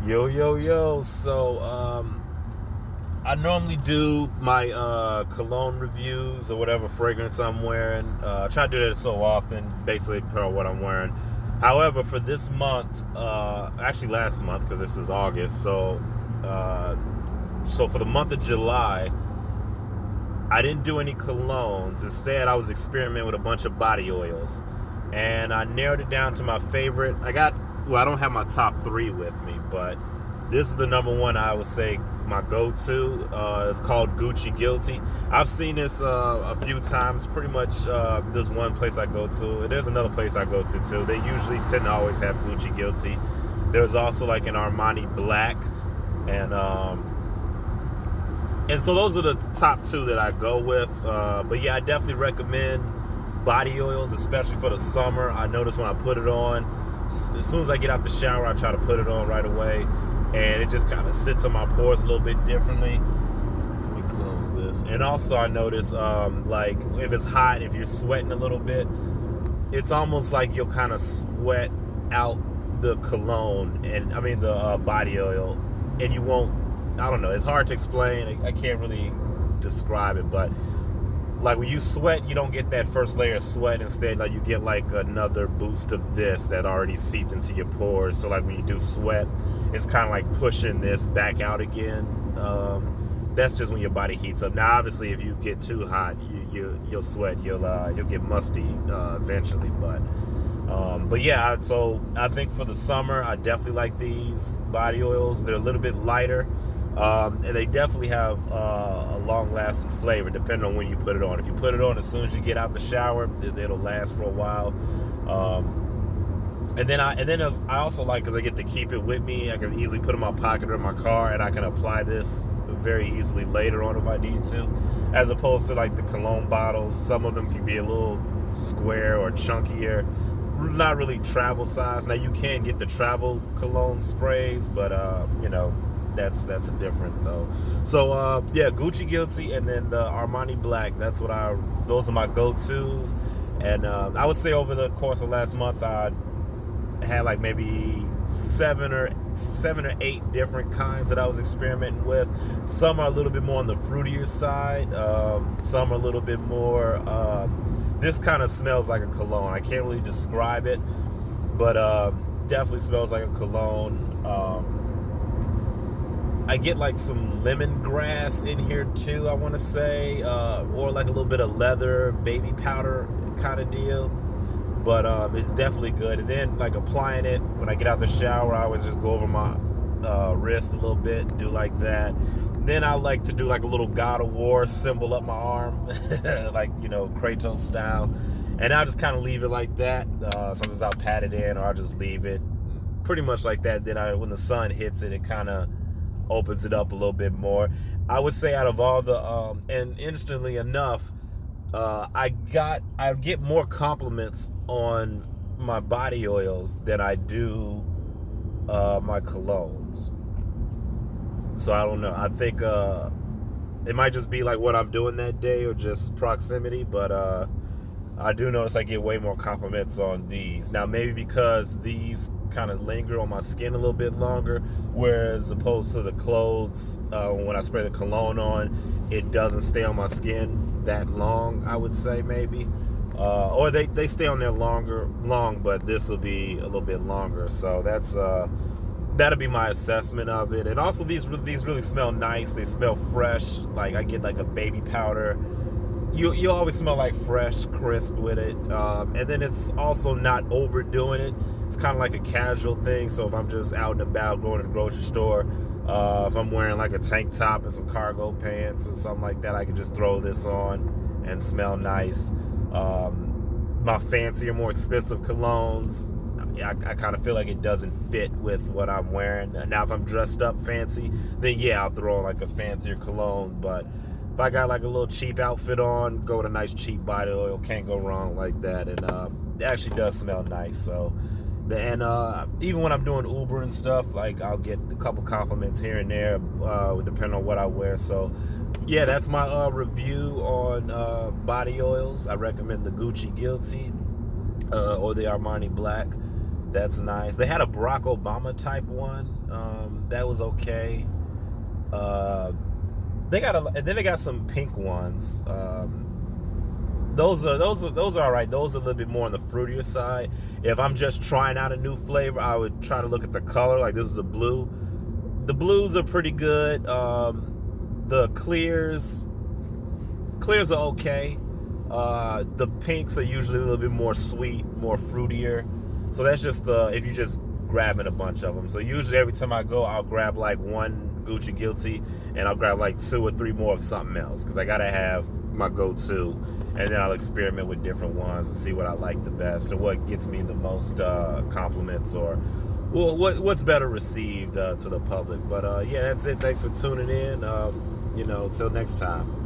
Yo, yo, yo. I normally do my cologne reviews or whatever fragrance I'm wearing. I try to do that so often, basically per what I'm wearing. However, for this month, actually last month, because this is August, so for the month of July, I didn't do any colognes. Instead, I was experimenting with a bunch of body oils, and I narrowed it down to my favorite. I don't have my top three with me, but this is the number one I would say my go-to. It's called Gucci Guilty. I've seen this a few times. Pretty much, there's one place I go to, and there's another place I go to too. They usually tend to always have Gucci Guilty. There's also like an Armani Black, and so those are the top two that I go with. But yeah, I definitely recommend body oils, especially for the summer. I notice when I put it on, as soon as I get out the shower, I try to put it on right away, and it just kind of sits on my pores a little bit differently. Let me close this. And also I notice, like if it's hot, if you're sweating a little bit, it's almost like you'll kind of sweat out the cologne, and I mean the body oil, and you won't. I don't know. It's hard to explain. I can't really describe it, but like when you sweat, you don't get that first layer of sweat. Instead, like you get like another boost of this that already seeped into your pores. So like when you do sweat, it's kind of like pushing this back out again. That's just when your body heats up. Now, obviously, if you get too hot, you'll sweat. You'll get musty eventually. But yeah. So I think for the summer, I definitely like these body oils. They're a little bit lighter. And they definitely have a long-lasting flavor, depending on when you put it on. If you put it on as soon as you get out the shower, it'll last for a while. And then I also like, because I get to keep it with me. I can easily put it in my pocket or in my car, and I can apply this very easily later on if I need to. As opposed to like the cologne bottles, some of them can be a little square or chunkier, not really travel size. Now you can get the travel cologne sprays, but that's a different though. So yeah, Gucci Guilty and then the Armani Black. Those are my go-tos. And I would say over the course of last month, I had like maybe seven or eight different kinds that I was experimenting with. Some are a little bit more on the fruitier side. Some are a little bit more. This kind of smells like a cologne. I can't really describe it, but definitely smells like a cologne. I get like some lemongrass in here too, I want to say, or like a little bit of leather, baby powder kind of deal. But it's definitely good. And then like applying it when I get out the shower, I always just go over my wrist a little bit, do like that. Then I like to do like a little God of War symbol up my arm, like Kratos style. And I'll just kind of leave it like that. Sometimes I'll pat it in, or I'll just leave it pretty much like that. Then when the sun hits it, it kind of opens it up a little bit more. I would say out of all the and interestingly enough, I get more compliments on my body oils than I do my colognes. So I don't know. I think it might just be like what I'm doing that day or just proximity, but I do notice I get way more compliments on these. Now, maybe because these kind of linger on my skin a little bit longer, whereas opposed to the clothes, when I spray the cologne on, it doesn't stay on my skin that long, I would say maybe. Or they stay on there long, but this will be a little bit longer. So that'll be my assessment of it. And also these really smell nice. They smell fresh. Like I get like a baby powder. You always smell like fresh, crisp with it. And then it's also not overdoing it. It's kind of like a casual thing. So if I'm just out and about going to the grocery store, if I'm wearing like a tank top and some cargo pants or something like that, I can just throw this on and smell nice. My fancier, more expensive colognes, I kind of feel like it doesn't fit with what I'm wearing. Now if I'm dressed up fancy, then yeah, I'll throw on like a fancier cologne. But if I got like a little cheap outfit on, go with a nice cheap body oil. Can't go wrong like that. And it actually does smell nice. So, and even when I'm doing Uber and stuff, like I'll get a couple compliments here and there, depending on what I wear. So yeah, that's my review on body oils. I recommend the Gucci Guilty or the Armani Black. That's nice. They had a Barack Obama type one. That was okay. They got and then they got some pink ones. Those are all right. Those are a little bit more on the fruitier side. If I'm just trying out a new flavor, I would try to look at the color. Like this is a blue. The blues are pretty good. The clears are okay. The pinks are usually a little bit more sweet, more fruitier. So that's just if you're just grabbing a bunch of them. So usually every time I go, I'll grab like one Gucci Guilty, and I'll grab like 2 or 3 more of something else because I gotta have my go-to, and then I'll experiment with different ones and see what I like the best or what gets me the most compliments or what's better received to the public. But yeah, that's it. Thanks for tuning in. Till next time.